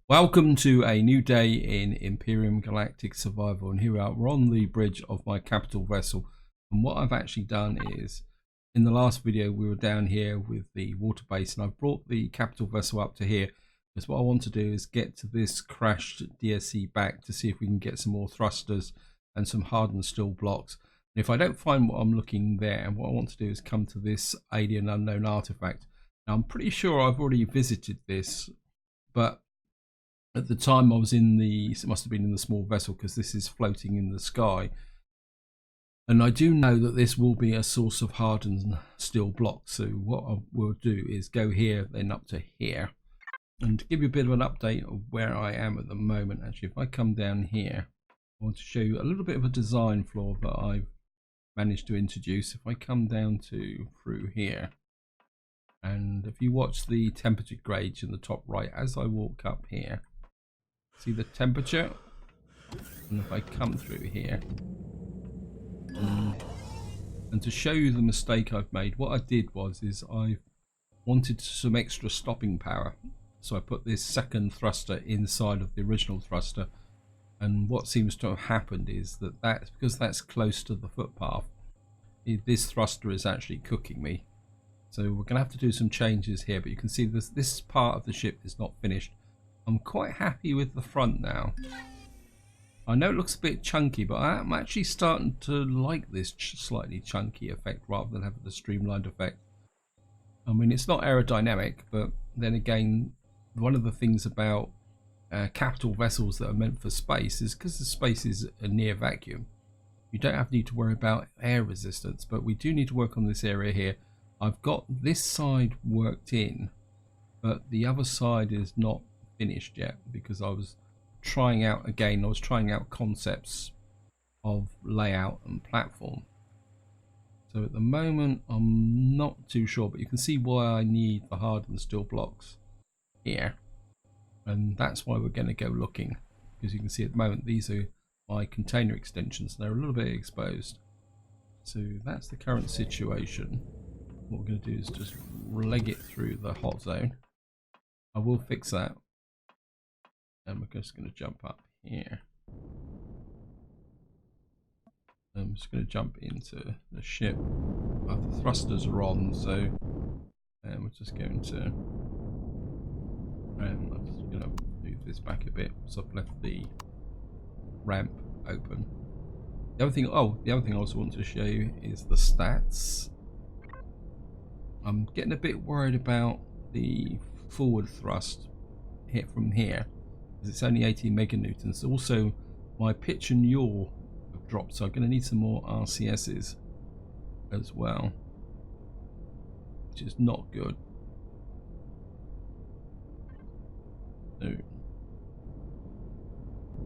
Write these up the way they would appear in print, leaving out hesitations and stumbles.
Welcome to a new day in Empyrion Galactic Survival, and here we're on the bridge of my capital vessel. And what I've actually done is, in the last video we were down here with the water base, and I've brought the capital vessel up to here because what I want to do is get to this crashed DSC back to see if we can get some more thrusters and some hardened steel blocks. And if I don't find what I'm looking there, what I want to do is come to this Alien Unknown Artefact. Now I'm pretty sure I've already visited this, but at the time I was in the, it must have been in the small vessel because this is floating in the sky. And I do know that this will be a source of hardened steel blocks. So what I will do is go here, then up to here. And to give you a bit of an update of where I am at the moment, actually, if I come down here, I want to show you a little bit of a design flaw that I've managed to introduce. If I come down to through here, and if you watch the temperature gauge in the top right, as I walk up here, see the temperature, and if I come through here, and to show you the mistake I've made, what I did was I wanted some extra stopping power, so I put this second thruster inside of the original thruster. And what seems to have happened is that's because that's close to the footpath, this thruster is actually cooking me. So we're going to have to do some changes here, but you can see this part of the ship is not finished. I'm quite happy with the front now. I know it looks a bit chunky, but I'm actually starting to like this slightly chunky effect rather than having the streamlined effect. I mean, it's not aerodynamic, but then again, one of the things about capital vessels that are meant for space is because the space is a near vacuum, you don't need to worry about air resistance, but we do need to work on this area here. I've got this side worked in, but the other side is not finished yet because I was trying out concepts of layout and platform. So at the moment I'm not too sure, but you can see why I need the hardened steel blocks here, and that's why we're going to go looking, because you can see at the moment these are my container extensions, they're a little bit exposed. So that's the current situation. What we're going to do is just leg it through the hot zone. I will fix that. And we're just going to jump up here. I'm just going to jump into the ship. The thrusters are on, so we're just going to. I'm just going to move this back a bit, so I've left the ramp open. The other thing I also want to show you is the stats. I'm getting a bit worried about the forward thrust hit from here. It's only 18 meganewtons. Also, my pitch and yaw have dropped, so I'm going to need some more RCSs as well, which is not good. So,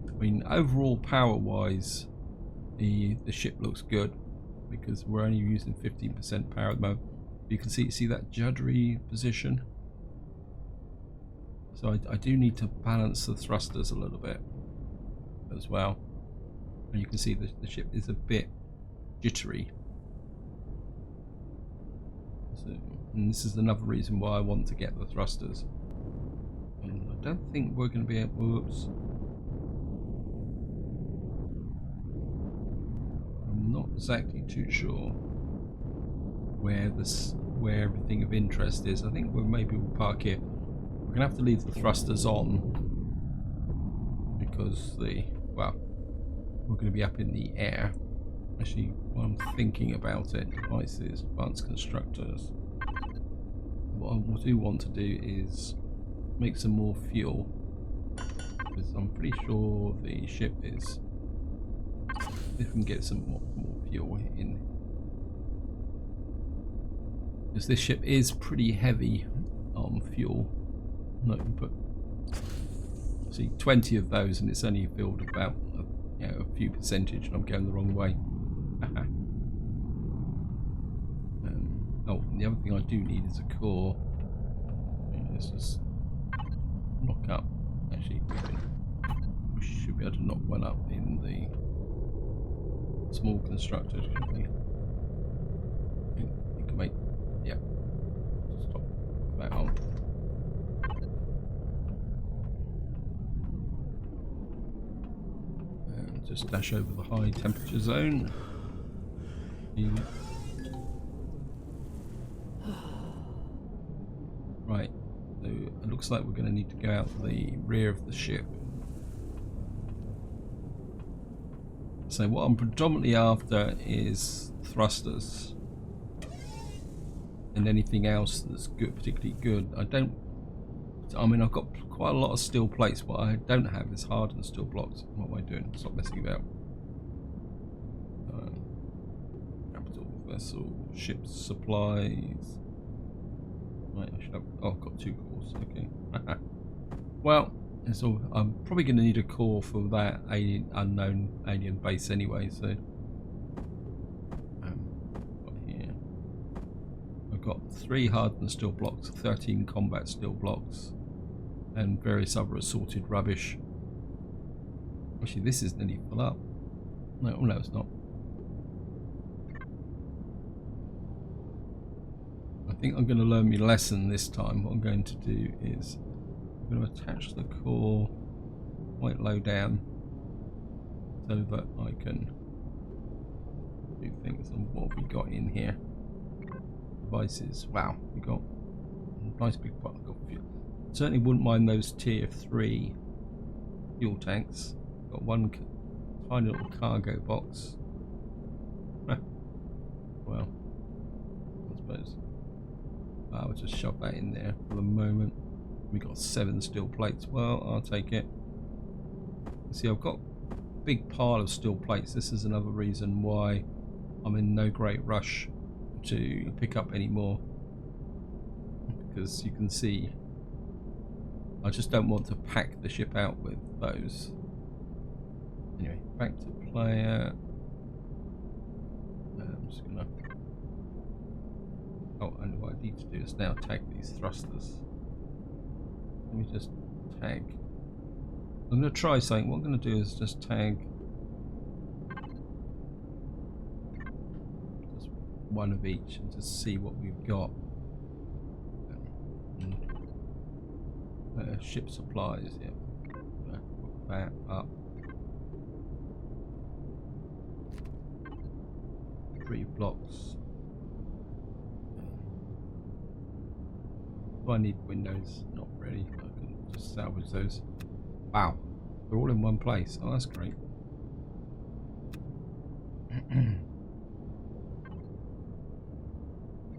I mean, overall power-wise, the ship looks good because we're only using 15% power at the moment. You can see that juddery position. So I do need to balance the thrusters a little bit as well. And you can see the ship is a bit jittery. So, and this is another reason why I want to get the thrusters. And I don't think we're going to be able. Whoops. I'm not exactly too sure where everything of interest is. I think maybe we'll park here. We're going to have to leave the thrusters on because we're going to be up in the air. Actually, while I'm thinking about it, devices, advanced constructors, what I do want to do is make some more fuel, because I'm pretty sure the ship is, if we can get some more fuel in, because this ship is pretty heavy on fuel. No, but see 20 of those and it's only filled about a few percentage, and I'm going the wrong way. Oh, and the other thing I do need is a core. Let's just knock up. Actually, we should be able to knock one up in the small constructor, shouldn't we? You can make, yeah. Stop that on. just dash over the high temperature zone. Right, so it looks like we're going to need to go out the rear of the ship. So what I'm predominantly after is thrusters and anything else that's good, particularly good. I mean, I've got quite a lot of steel plates. What I don't have is hardened steel blocks. What am I doing? Stop messing about. Capital vessel, ship supplies. Right, I should have. Oh, I've got 2 cores. Okay. Well, so I'm probably going to need a core for that unknown alien base anyway. So, here I've got 3 hardened steel blocks, 13 combat steel blocks, and various other assorted rubbish. Actually, this is nearly full up. No, no, it's not. I think I'm going to learn my lesson this time. What I'm going to do is I'm going to attach the core quite low down so that I can do things. And what have we got in here? Devices. Wow, we got a nice big part of fuel. Certainly wouldn't mind those tier 3 fuel tanks. Got one tiny little cargo box. Well, I suppose I'll just shove that in there for the moment. We got 7 steel plates. Well, I'll take it. See, I've got a big pile of steel plates. This is another reason why I'm in no great rush to pick up any more, because you can see I just don't want to pack the ship out with those. Anyway, back to player. I'm just gonna. Oh, and what I need to do is now tag these thrusters. Let me just tag. I'm going to try something. What I'm going to do is just tag just one of each and just see what we've got. Ship supplies, yeah. Put that up. 3 blocks. Do I need windows? Not really. I can just salvage those. Wow, they're all in one place. Oh, that's great.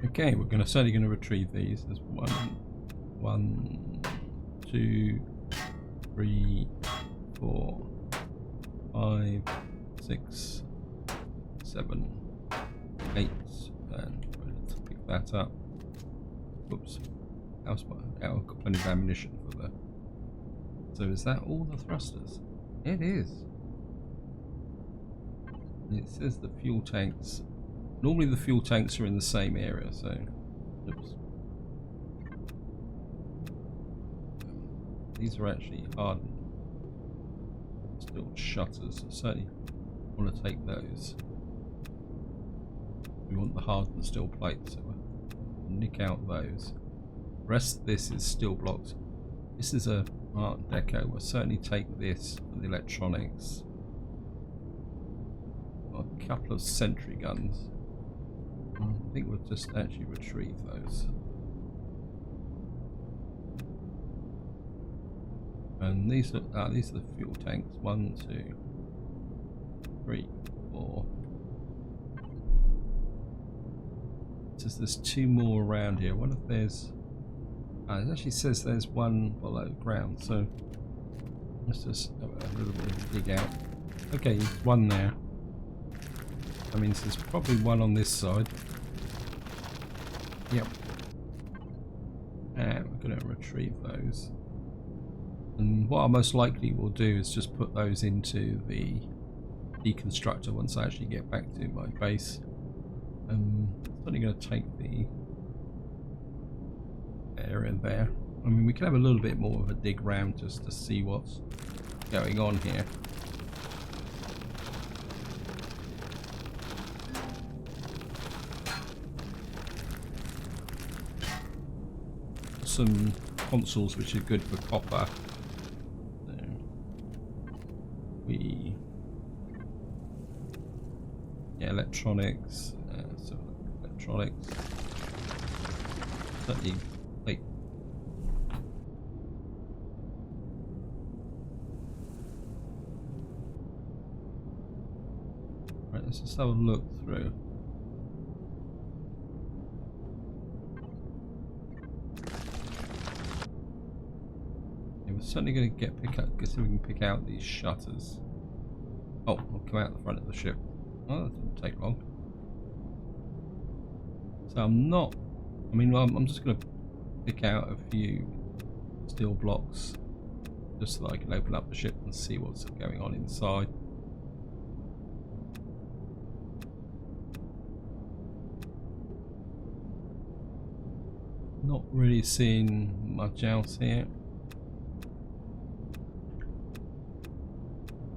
Okay, we're certainly going to retrieve these. There's 1, 2, 3, 4, 5, 6, 7, 8, and let's pick that up. Whoops. I've got plenty of ammunition for that. So is that all the thrusters? It is. It says the fuel tanks. Normally the fuel tanks are in the same area, so oops. These are actually hardened steel shutters. I certainly want to take those. We want the hardened steel plates, so we'll nick out those. The rest of this is steel blocks. This is a Art Deco. We'll certainly take this for the electronics. Got a couple of sentry guns. I think we'll just actually retrieve those. And these are the fuel tanks. 1, 2, 3, 4. Says there's 2 more around here. What if there's? It actually says there's 1 below ground. So let's just have a little bit of a dig out. Okay, there's 1 there. That means there's probably 1 on this side. Yep. And we're going to retrieve those. And what I most likely will do is just put those into the deconstructor once I actually get back to my base. I'm only going to take the area there. I mean, we can have a little bit more of a dig round just to see what's going on here. Some consoles which are good for copper. So we Yeah, electronics. So electronics. Certainly, like. Right, let's just have a look through. Yeah, we're certainly going to pick up. See if we can pick out these shutters. Oh, we'll come out the front of the ship. Oh, that didn't take long. So I'm just going to pick out a few steel blocks just so that I can open up the ship and see what's going on inside. Not really seeing much else here.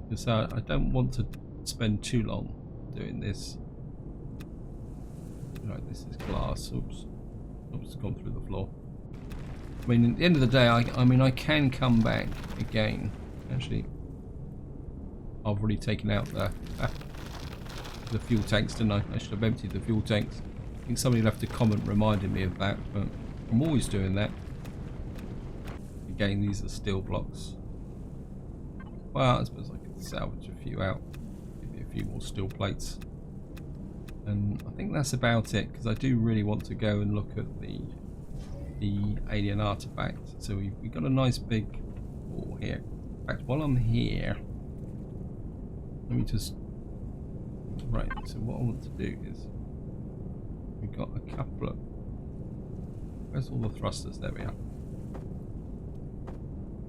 Because I don't want to spend too long doing this. Right, this is glass. Oops. Oops, gone through the floor. I mean, at the end of the day, I can come back again. Actually, I've already taken out the fuel tanks, didn't I? I should have emptied the fuel tanks. I think somebody left a comment reminding me of that, but I'm always doing that. Again, these are steel blocks. Well, I suppose I could salvage a few out. Give me a few more steel plates. And I think that's about it, because I do really want to go and look at the Alien Artefact. So we've got a nice big wall here. In fact, while I'm here, let me just... Right, so what I want to do is... We've got a couple of... Where's all the thrusters? There we are.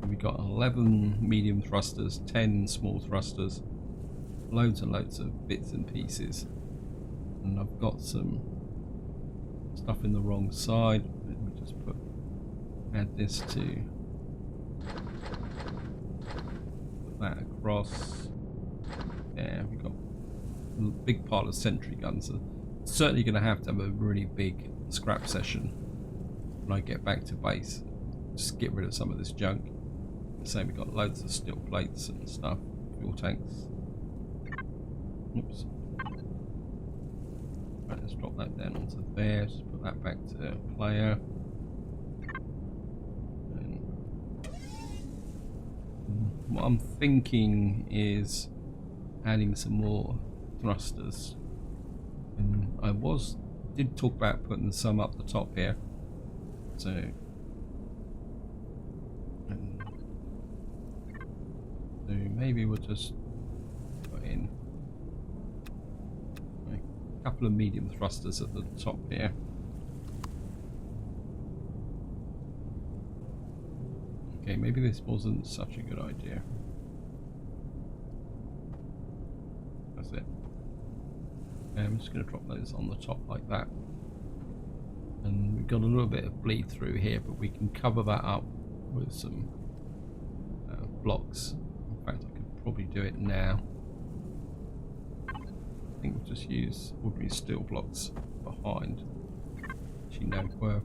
We've got 11 medium thrusters, 10 small thrusters, loads and loads of bits and pieces. And I've got some stuff in the wrong side. Let me just add this to put that across. Yeah, we've got a big pile of sentry guns. So certainly going to have a really big scrap session when I get back to base. Just get rid of some of this junk. Same, we've got loads of steel plates and stuff, fuel tanks. Oops. Right, let's drop that down onto there. Just put that back to player. And what I'm thinking is adding some more thrusters. And I did talk about putting some up the top here. So maybe we'll just put in a couple of medium thrusters at the top here. Okay, maybe this wasn't such a good idea. That's it. I'm just going to drop those on the top like that. And we've got a little bit of bleed through here, but we can cover that up with some blocks. In fact, I could probably do it now. I think we'll just use ordinary steel blocks behind. Actually, no,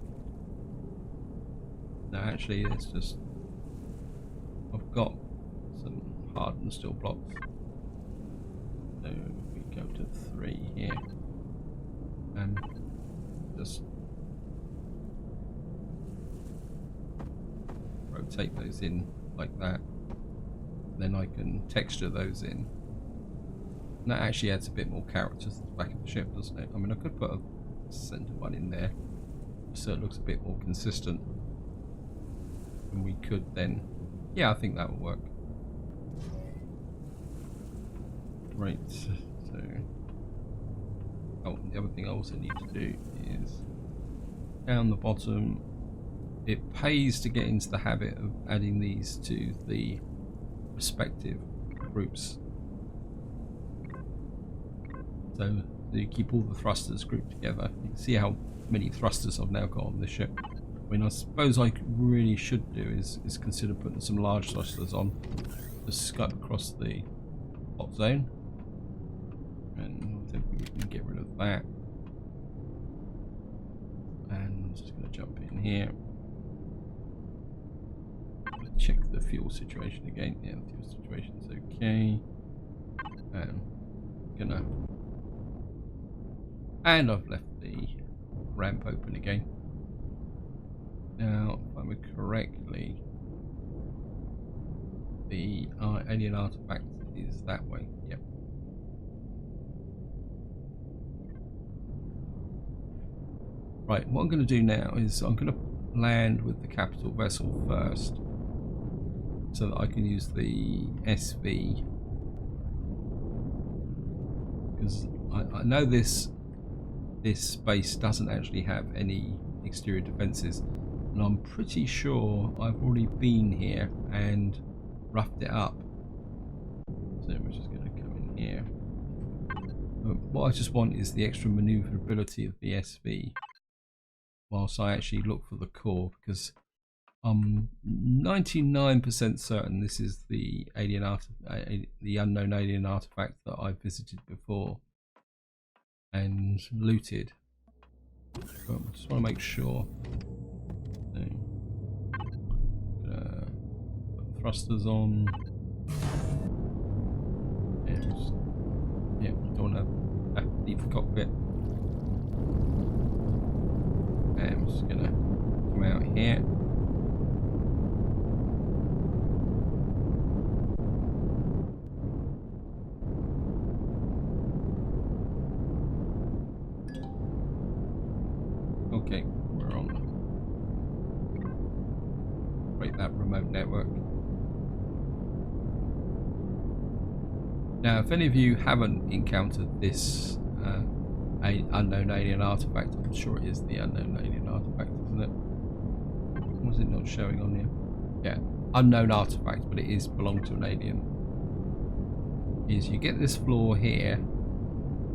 no, actually, it's just I've got some hardened steel blocks. So we go to 3 here, and just rotate those in like that. Then I can texture those in. And that actually adds a bit more character to the back of the ship, doesn't it? I mean, I could put a center one in there so it looks a bit more consistent. And we could then... Yeah, I think that will work. Right, so... Oh, the other thing I also need to do is... Down the bottom, it pays to get into the habit of adding these to the respective groups. So you keep all the thrusters grouped together. You can see how many thrusters I've now got on this ship. I mean, I suppose I really should do is consider putting some large thrusters on to scut across the hot zone. And I think we can get rid of that. And I'm just going to jump in here. Check the fuel situation again. Yeah, the fuel situation's okay. I'm gonna And I've left the ramp open again. Now, if I remember correctly, the alien artifact is that way. Yep. Right, what I'm going to do now is I'm going to land with the capital vessel first, so that I can use the SV, because I know this base doesn't actually have any exterior defenses, and I'm pretty sure I've already been here and roughed it up. So we're just going to come in here. What I just want is the extra maneuverability of the SV, whilst I actually look for the core, because I'm 99% certain this is the unknown alien artifact that I visited before and looted. But I just want to make sure. So, put thrusters on. Yeah, don't want to leave the cockpit. And I'm just gonna come out here. Okay, we're on. Break that remote network. Now, if any of you haven't encountered this unknown alien artifact, I'm sure it is the unknown alien artifact, isn't it? Was it not showing on here? Yeah, unknown artifact, but it is belong to an alien. Is you get this floor here,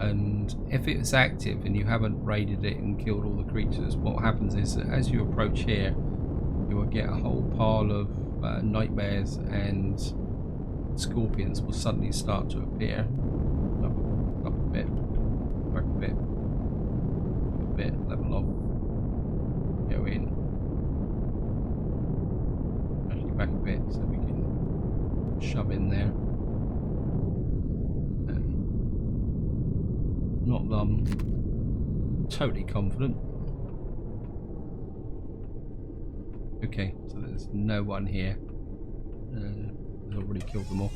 and if it's active and you haven't raided it and killed all the creatures, what happens is that as you approach here, you will get a whole pile of nightmares, and scorpions will suddenly start to appear. Up a bit, back a bit, up a bit, level off, go in, actually back a bit so we can shove in there. Not that I'm totally confident. Okay, so there's no one here. I've already killed them all.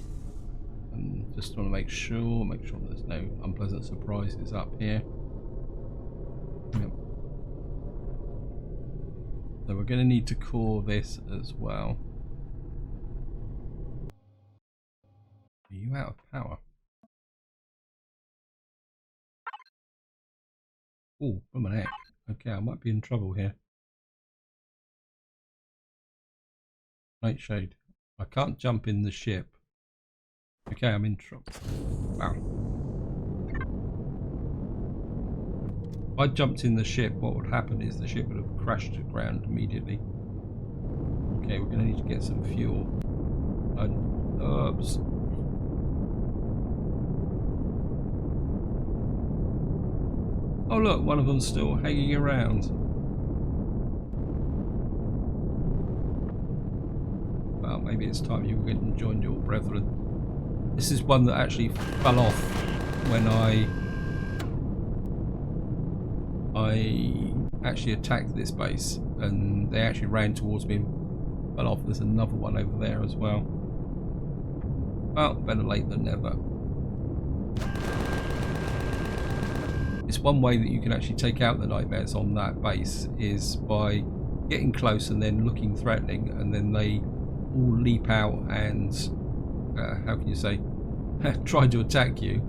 And just want to make sure there's no unpleasant surprises up here. Yep. So we're going to need to core this as well. Are you out of power? Oh, from an heck. Okay, I might be in trouble here. Nightshade. I can't jump in the ship. Okay, I'm in trouble. Wow. If I jumped in the ship, what would happen is the ship would have crashed to the ground immediately. Okay, we're going to need to get some fuel. And herbs. Oh look, one of them's still hanging around. Well, maybe it's time you went and joined your brethren. This is one that actually fell off when I actually attacked this base, and they actually ran towards me and fell off. There's another one over there as well. Well, better late than never. It's one way that you can actually take out the nightmares on that base is by getting close and then looking threatening, and then they all leap out and how can you say, try to attack you,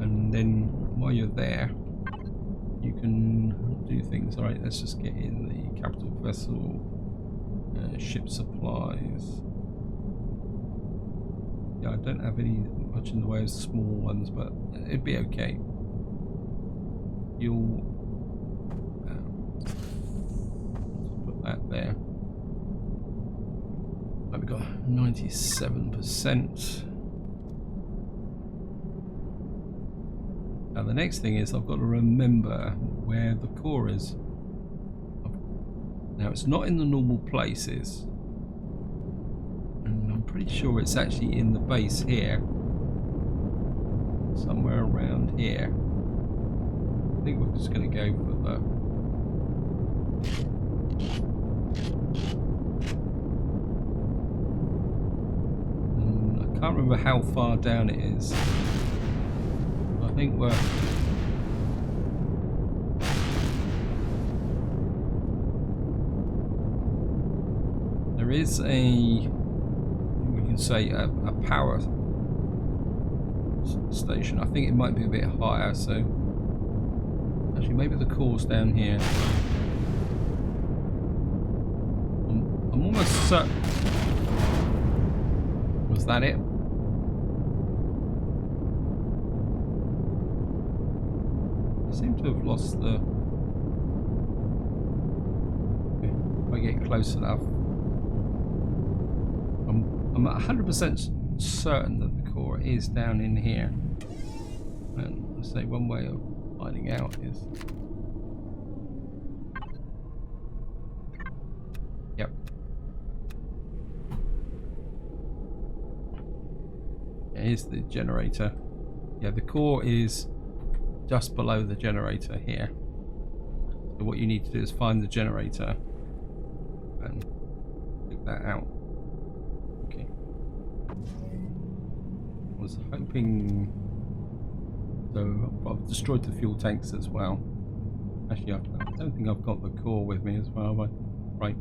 and then while you're there you can do things. Alright, let's just get in the capital vessel, ship supplies. Yeah, I don't have any much in the way of small ones, but it'd be okay. You'll put that there. We've got 97%. Now the next thing is I've got to remember where the core is. Now it's not in the normal places, and I'm pretty sure it's actually in the base here, somewhere around here. I think we're just going to go for the... And I can't remember how far down it is. I think we're... There is a... we can say a power station. I think it might be a bit higher, so actually maybe the core's down here. I'm almost certain. Was that it? I seem to have lost the... If I get close enough, I'm 100% certain that the core is down in here. And I say one way of finding out is... Yep. Here's the generator. Yeah, the core is just below the generator here. So what you need to do is find the generator and pick that out. Okay. I was hoping... So I've destroyed the fuel tanks as well. Actually, I don't think I've got the core with me as well. But right.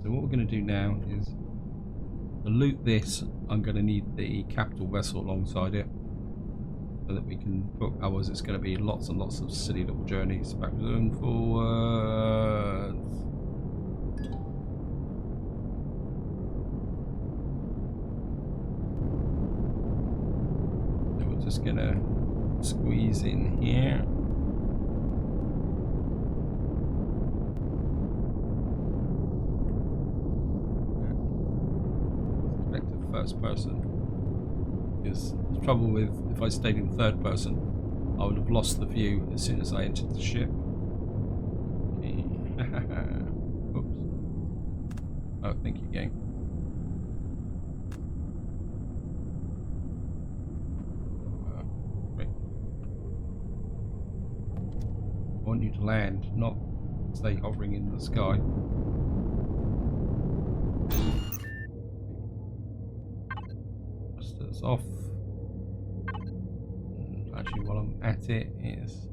So what we're going to do now is to loot this. I'm going to need the capital vessel alongside it, so that we can put. Otherwise, it's going to be lots and lots of silly little journeys backwards and forwards. So we're just going to squeeze in here. Select first person. Because the trouble with if I stayed in third person, I would have lost the view as soon as I entered the ship. Okay. Oops. Oh, thank you, game. Great. I want you to land, not stay hovering in the sky. Thrusters off. And actually, while I'm at it, is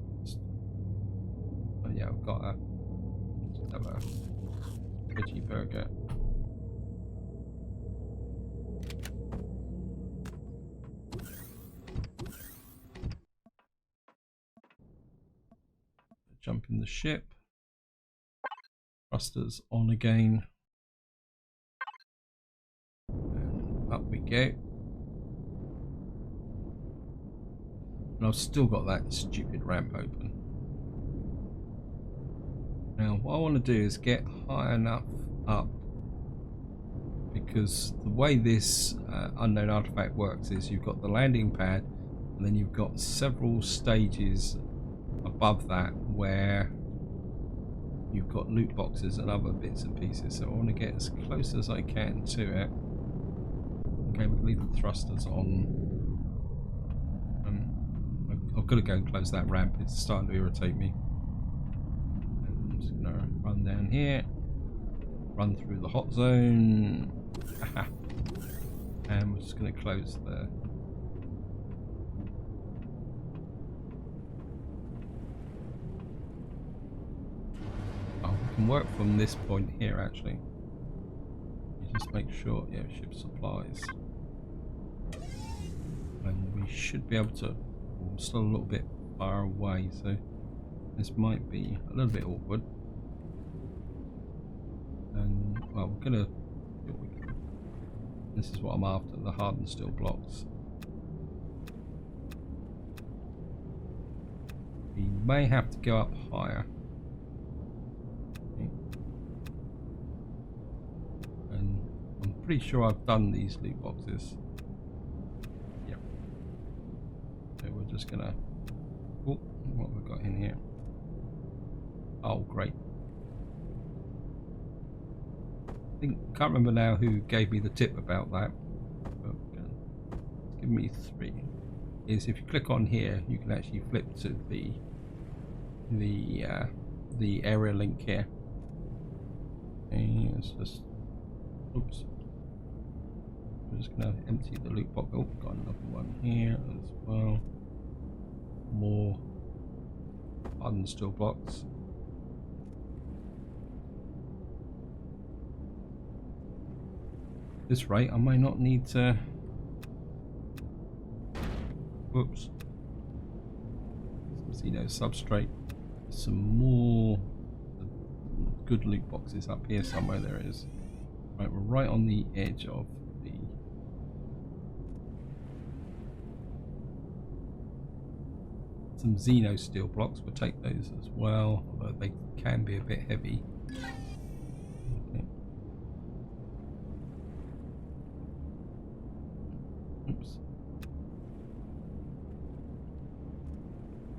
oh yeah, I've got a just have a veggie burger. Jump in the ship. Thrusters on again. And up we go. And I've still got that stupid ramp open. Now what I want to do is get high enough up, because the way this unknown artifact works is you've got the landing pad and then you've got several stages above that where you've got loot boxes and other bits and pieces. So I want to get as close as I can to it. Okay, we'll leave the thrusters on. I've got to go and close that ramp. It's starting to irritate me. And I'm just going to run down here, run through the hot zone, and we're just going to close the... Oh, we can work from this point here actually. You just make sure, yeah, ship supplies. And we should be able to... I'm still a little bit far away, so this might be a little bit awkward. And well, we're gonna do what we can. This is what I'm after, the hardened steel blocks. We may have to go up higher. Okay. And I'm pretty sure I've done these loot boxes. We're just gonna... Oh, what have we got in here? Oh, great. Can't remember now who gave me the tip about that. But give me 3. Is if you click on here, you can actually flip to the the area link here. And it's just, oops. I'm just gonna empty the loot box. Oh, got another one here as well. More hardened steel blocks. At this rate, I may not need to. Whoops. Some Xeno substrate. Some more good loot boxes up here somewhere. There is. Right, we're right on the edge of the. Some Xeno steel blocks. We'll take those as well, although they can be a bit heavy. Okay. Oops.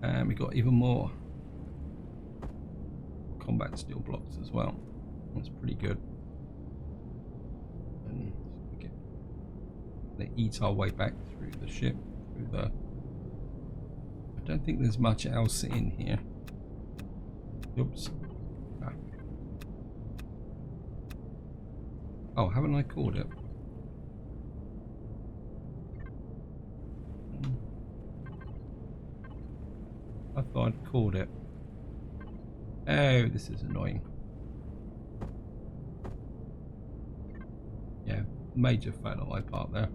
And we got even more combat steel blocks as well. That's pretty good. And they eat our way back through the ship, through the. I don't think there's much else in here. Oops. Ah. Oh, haven't I called it? I thought I'd called it. Oh, this is annoying. Yeah, major fail on my part there.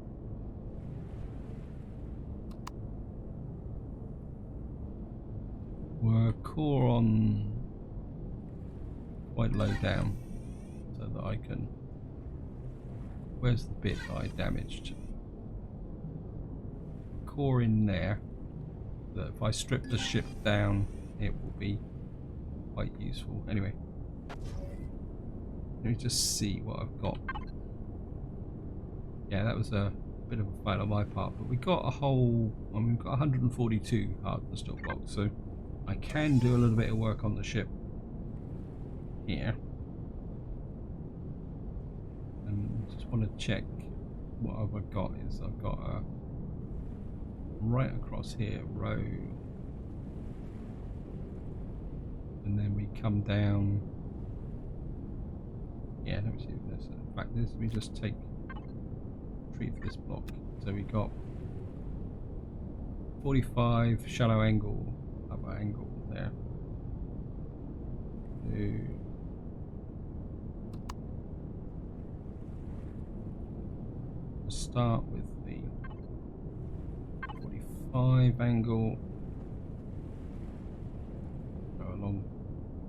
We're core on quite low down so that I can. Where's the bit that I damaged? Core in there. That if I strip the ship down, it will be quite useful. Anyway, let me just see what I've got. Yeah, that was a bit of a fail on my part, but we got a whole. I mean, we've got 142 hardened steel blocks, so I can do a little bit of work on the ship here. And just want to check what I've got. Is I've got a right across here row, and then we come down. Yeah, let me see if there's. In fact, this. Let me just retrieve this block. So we got 45 shallow angle. Angle there. To start with the 45 angle, go along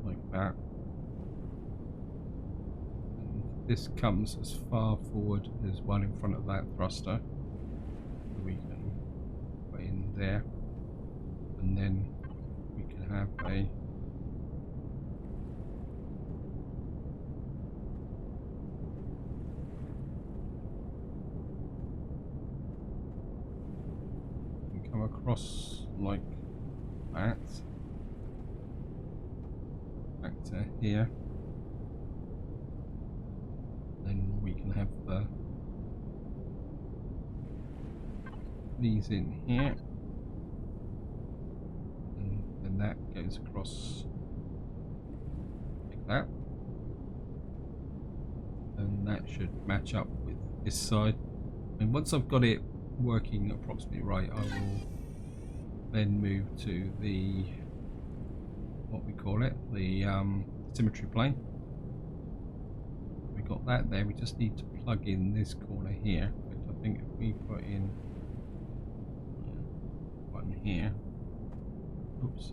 like that, and this comes as far forward as one in front of that thruster. We can put in there, and then have a come across like that back to here, then we can have these in here. That goes across like that, and that should match up with this side. And once I've got it working approximately right, I will then move to the what we call it, the symmetry plane. We got that there. We just need to plug in this corner here. Which I think if we put in one here. Oops.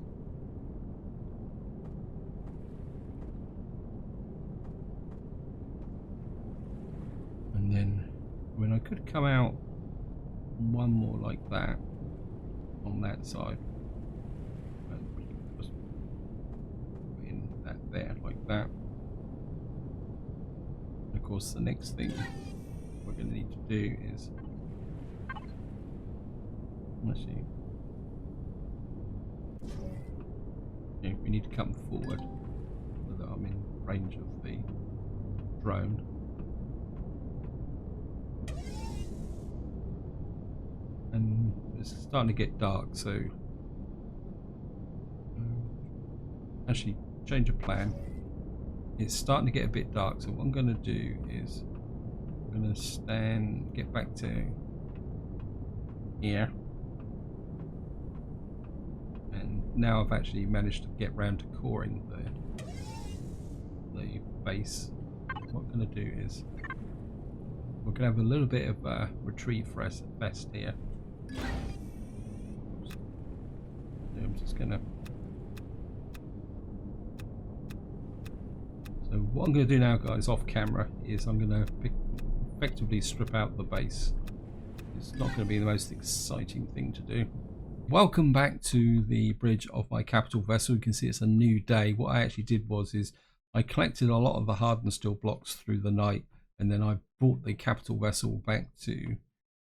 And then, I mean, I could come out one more like that on that side, and we can just put in that there like that. And of course, the next thing we're going to need to do is actually, yeah, we need to come forward so that I'm in range of the drone. And it's starting to get dark, so actually change of plan. It's starting to get a bit dark, so what I'm going to do is I'm going to get back to here, and now I've actually managed to get round to coring the base. What I'm going to do is we're going to have a little bit of a retrieve fest here. I'm just going to. So what I'm going to do now, guys, off camera, is I'm going to effectively strip out the base. It's not going to be the most exciting thing to do. Welcome back to the bridge of my capital vessel. You can see it's a new day. What I actually did is I collected a lot of the hardened steel blocks through the night, and then I brought the capital vessel back to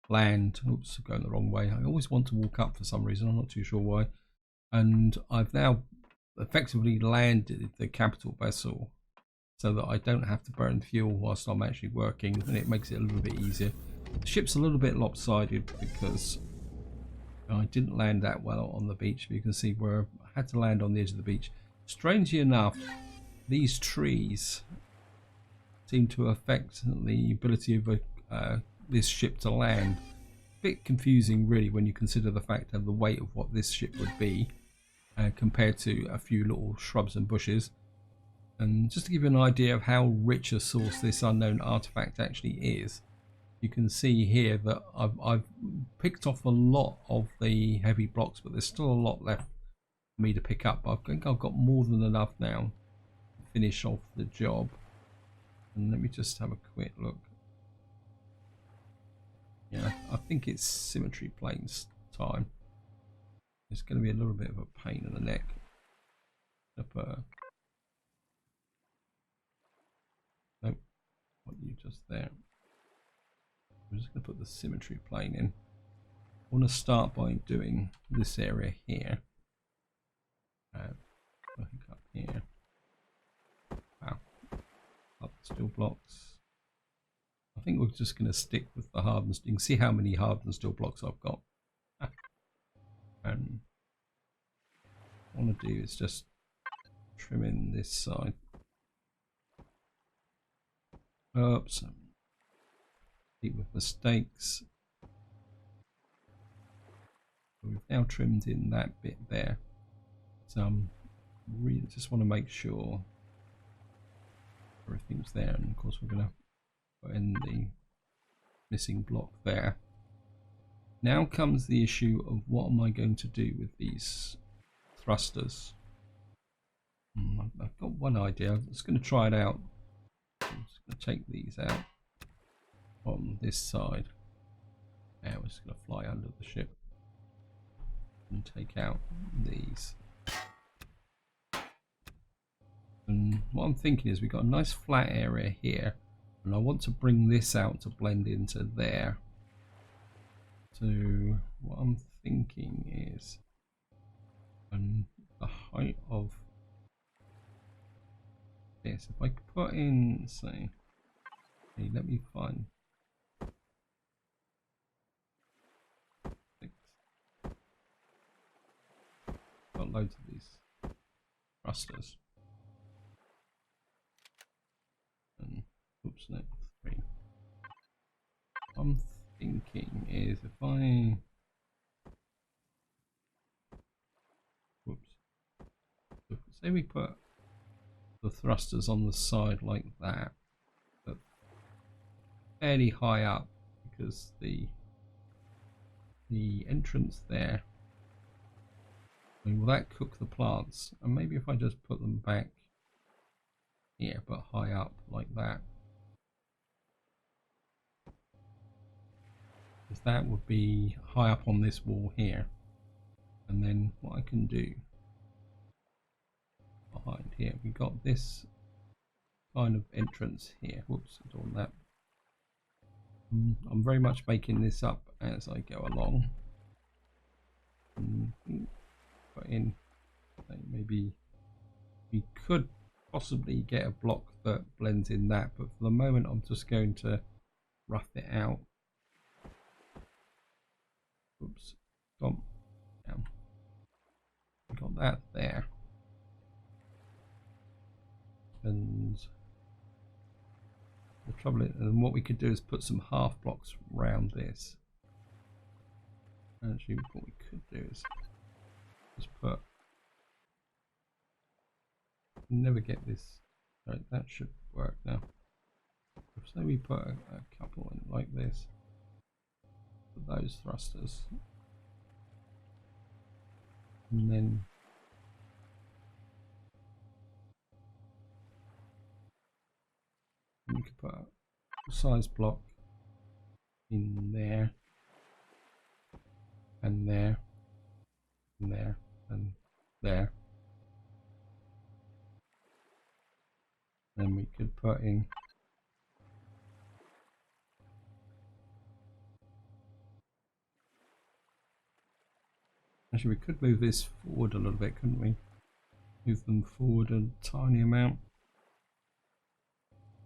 land. Oops, going the wrong way. I always want to walk up for some reason. I'm not too sure why. And I've now effectively landed the capital vessel so that I don't have to burn fuel whilst I'm actually working, and it makes it a little bit easier. The ship's a little bit lopsided because I didn't land that well on the beach. You can see where I had to land on the edge of the beach. Strangely enough, these trees seem to affect the ability of this ship to land. A bit confusing really when you consider the fact of the weight of what this ship would be compared to a few little shrubs and bushes. And just to give you an idea of how rich a source this unknown artifact actually is, you can see here that I've picked off a lot of the heavy blocks, but there's still a lot left for me to pick up. I think I've got more than enough now to finish off the job. And let me just have a quick look. Yeah, I think it's symmetry planes time. It's going to be a little bit of a pain in the neck. Nope, what you just there. I'm just going to put the symmetry plane in. I want to start by doing this area here. I think up here. Wow. Up the steel blocks. I think we're just going to stick with the hardened. You can see how many hardened steel blocks I've got. And what I want to do is just trim in this side. Oops. Deep with mistakes. We've now trimmed in that bit there. So really just want to make sure everything's there, and of course we're going to put in the missing block there. Now comes the issue of what am I going to do with these thrusters. I've got one idea. I'm just going to try it out. I'm just going to take these out on this side. Now we're just going to fly under the ship and take out these. And what I'm thinking is we've got a nice flat area here, and I want to bring this out to blend into there. So what I'm thinking is the height of this, if I could put in, say, hey, let me find 6. Got loads of these thrusters. And oops, no, 3. What I'm thinking is if I say we put the thrusters on the side like that, but fairly high up, because the entrance there, I mean, will that cook the plants? And maybe if I just put them back here but high up like that, because that would be high up on this wall here. And then what I can do behind here, we got this kind of entrance here. Whoops, I don't want that. I'm very much making this up as I go along. Put in, maybe we could possibly get a block that blends in that, but for the moment I'm just going to rough it out. Oops, got that there. trouble is, and what we could do is put some half blocks around this. Actually, what we could do is just put. Never get this. Right, that should work now. So we put a couple in like this. For those thrusters, and then we could put a size block in there, and there, and there, and there. Then we could put in actually we could move this forward a little bit, couldn't we? Move them forward a tiny amount.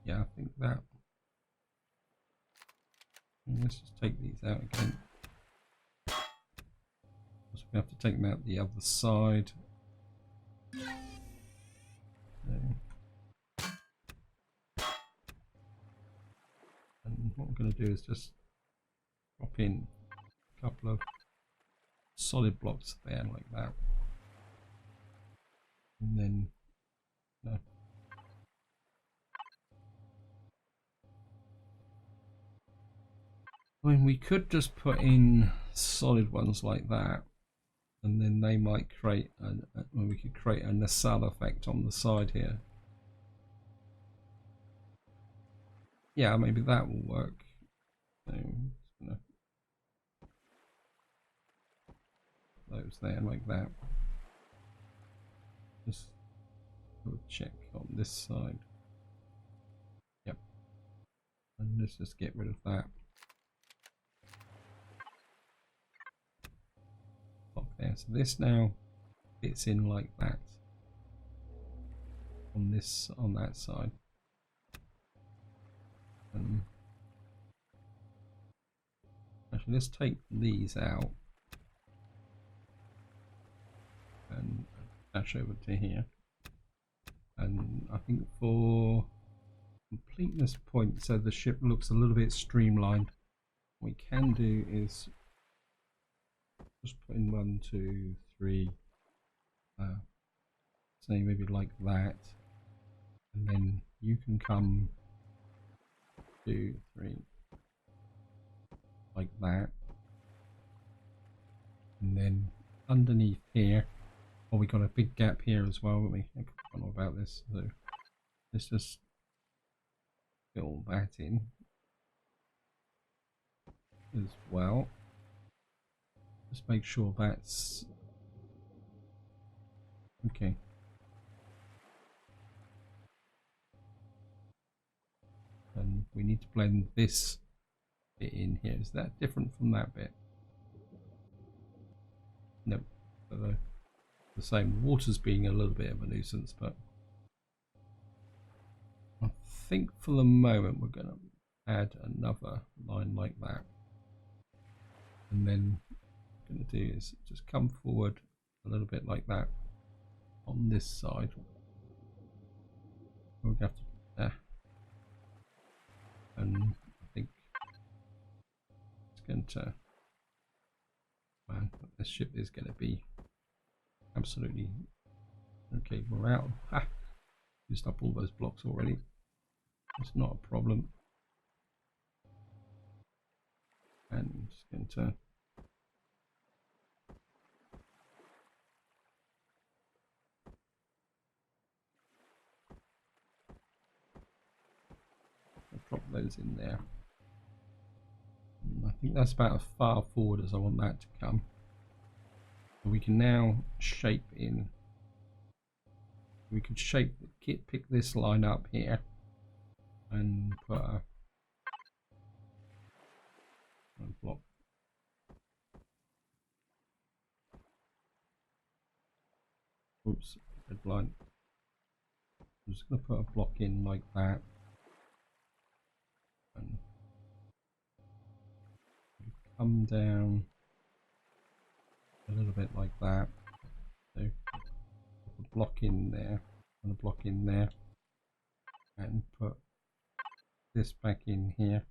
Yeah, I think that. Let's just take these out again. So we have to take them out the other side. And what we're going to do is just drop in a couple of solid blocks there like that. And then no. I mean, we could just put in solid ones like that, and then they might create we could create a nacelle effect on the side here. Yeah, maybe that will work. So just gonna put those there like that. Just check on this side. Yep. And let's just get rid of that. There. So this now fits in like that on that side. Actually, let's take these out and dash over to here. And I think for completeness point, so the ship looks a little bit streamlined, what we can do is just put in 1, 2, 3, say maybe like that, and then you can come 2, 3, like that, and then underneath here, oh, we got a big gap here as well, haven't we? I don't know about this, so let's just fill that in as well. Just make sure that's okay. And we need to blend this bit in here. Is that different from that bit? No, the same. Water's being a little bit of a nuisance, but I think for the moment we're going to add another line like that, and then what I'm going to do is just come forward a little bit like that on this side. We'll have to and I think it's going to, man, this ship is going to be absolutely okay. We're out. Ha! Used up all those blocks already. It's not a problem. And I'm just going to drop those in there. And I think that's about as far forward as I want that to come. So we can now shape in. We could shape the kit, pick this line up here, and put a block. Oops, red line. I'm just going to put a block in like that. And come down a little bit like that. So put a block in there and a block in there, and put this back in here,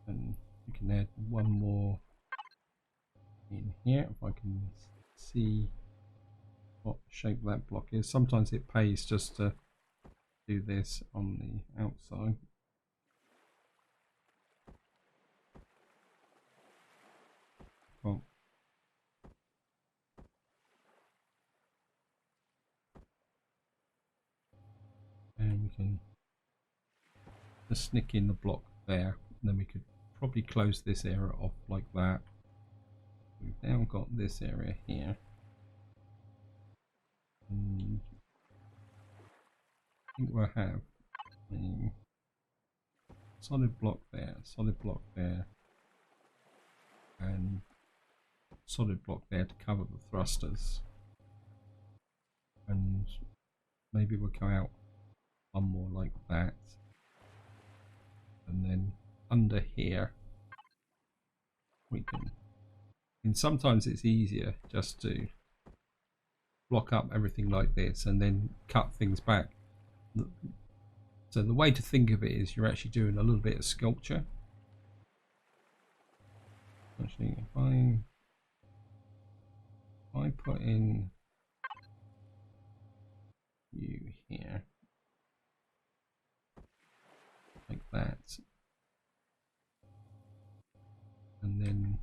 and we can add one more in here if I can see what shape that block is. Sometimes it pays just to do this on the outside. Well, and we can just snick in the block there, and then we could probably close this area off like that. We've now got this area here, and I think we'll have a solid block there, and solid block there to cover the thrusters, and maybe we'll go out one more like that, and then under here we can, and sometimes it's easier just to block up everything like this and then cut things back. So the way to think of it is you're actually doing a little bit of sculpture. Actually, if I put in you here like that, and then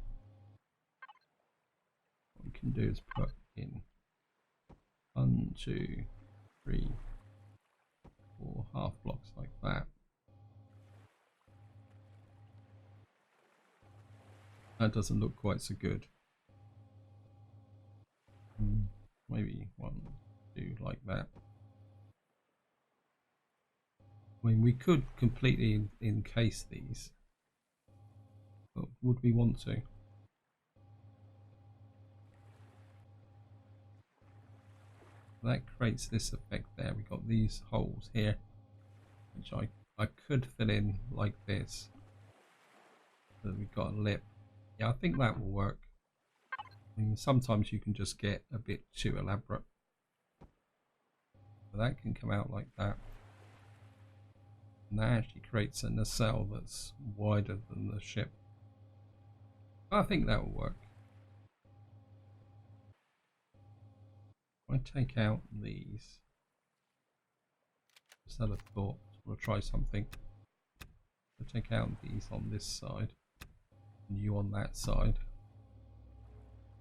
what we can do is put in 1, 2, 3, 4 half blocks like that. That doesn't look quite so good. Maybe 1, 2 like that. I mean, we could completely encase these, but would we want to? That creates this effect there. We've got these holes here, which I could fill in like this. So we've got a lip. Yeah, I think that will work. I mean, sometimes you can just get a bit too elaborate. So that can come out like that. And that actually creates a nacelle that's wider than the ship. I think that will work. If I take out these, just had a thought, we'll try something. I'll take out these on this side, and you on that side.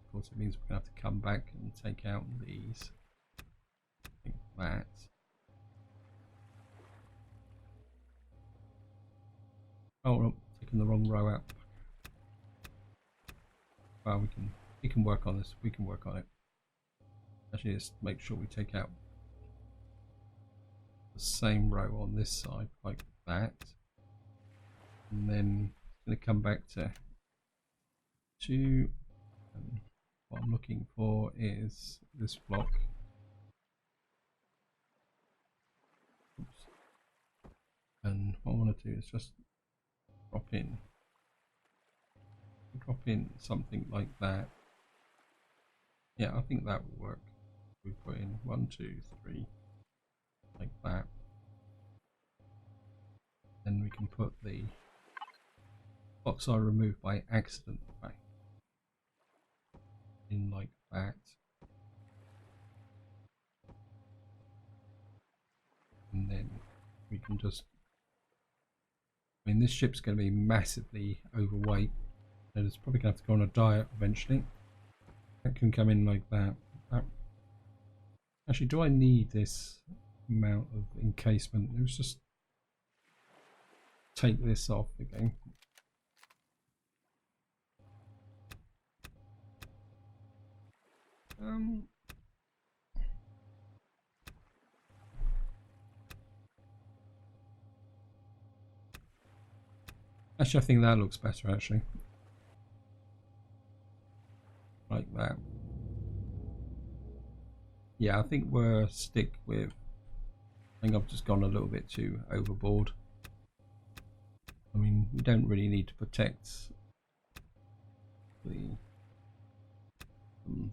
Of course, it means we're going to have to come back and take out these, like that. Oh, I'm taking the wrong row out. Well, we can work on this. We can work on it. Actually, just make sure we take out the same row on this side, like that. And then it's going to come back to 2. And what I'm looking for is this block. Oops. And what I want to do is just drop in something like that. Yeah, I think that will work. We put in 1, 2, 3 like that. Then we can put the blocks I removed by accident back in like that. And then we can just, I mean, this ship's going to be massively overweight, and it's probably going to have to go on a diet eventually. That can come in like that. Actually, do I need this amount of encasement? Let's just take this off again. Actually, I think that looks better, actually. Like that. Yeah, I think we'll stick with, I think I've just gone a little bit too overboard. I mean, we don't really need to protect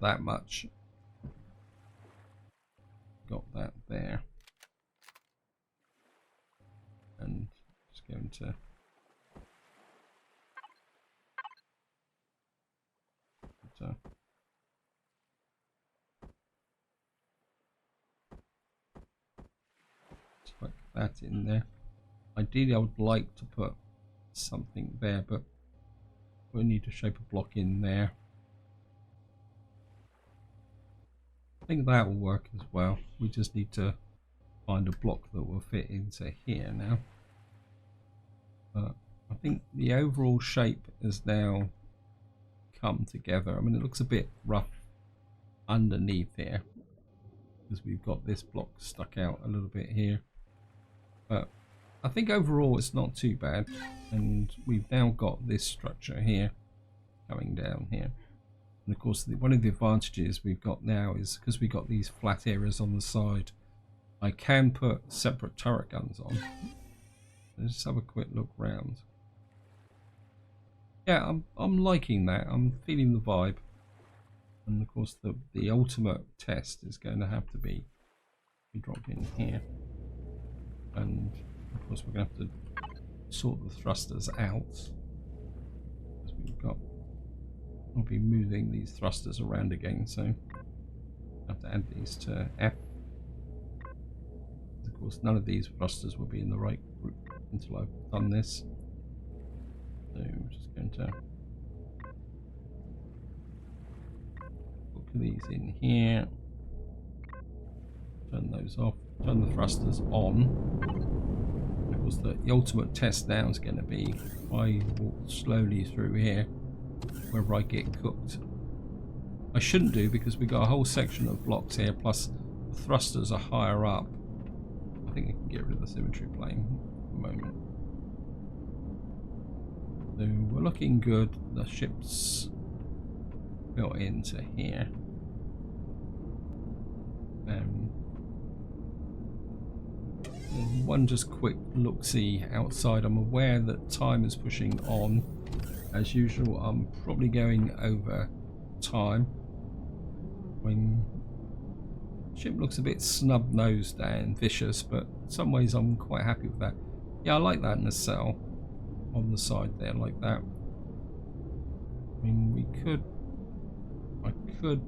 that much. Got that there. and just going to stick that in there. Ideally I would like to put something there, but we'll need to shape a block in there. I think that will work as well. We just need to find a block that will fit into here now. But I think the overall shape has now come together. I mean, it looks a bit rough underneath here because we've got this block stuck out a little bit here, but I think overall it's not too bad. And we've now got this structure here coming down here, and of course one of the advantages we've got now is because we've got these flat areas on the side, I can put separate turret guns on. Let's just have a quick look round. Yeah, I'm liking that. I'm feeling the vibe. And of course the ultimate test is going to have to be we drop in here, and of course we're going to have to sort the thrusters out, because I'll be moving these thrusters around again, so I have to add these to F. Of course none of these thrusters will be in the right group until I've done this. So I'm just going to hook these in here, turn those off, turn the thrusters on. Of course the ultimate test now is going to be I walk slowly through here where I get cooked. I shouldn't do, because we've got a whole section of blocks here, plus the thrusters are higher up. I think we can get rid of the symmetry plane for the moment. So we're looking good. The ship's built into here. One just quick look-see outside. I'm aware that time is pushing on. As usual, I'm probably going over time. When ship looks a bit snub-nosed and vicious, but in some ways I'm quite happy with that. Yeah, I like that in the cell on the side there, like that. I mean, I could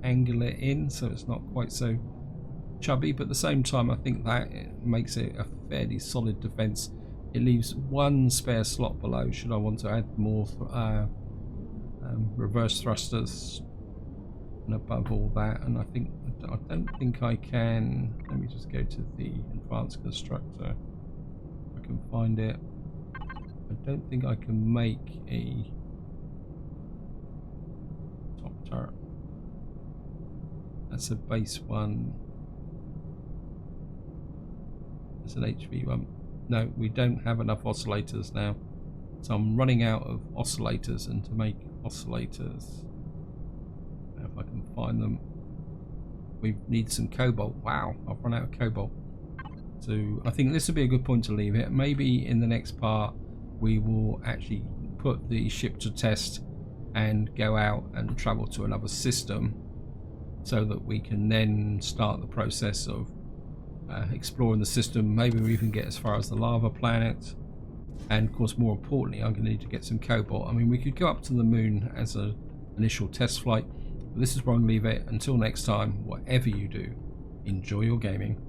angle it in so it's not quite so chubby, but at the same time I think that it makes it a fairly solid defense. It leaves one spare slot below should I want to add more reverse thrusters and above all that. And I don't think I can. Let me just go to the advanced constructor if I can find it. I don't think I can make a top turret. That's a base one. That's an HV one. No, we don't have enough oscillators now, so I'm running out of oscillators, and to make oscillators, if I can find them, we need some cobalt. Wow, I've run out of cobalt. So I think this would be a good point to leave it. Maybe in the next part we will actually put the ship to test and go out and travel to another system, so that we can then start the process of exploring the system. Maybe we even get as far as the lava planet, and of course more importantly I'm going to need to get some cobalt. I mean, we could go up to the moon as an initial test flight, but this is where I'm going to leave it. Until next time, whatever you do, enjoy your gaming.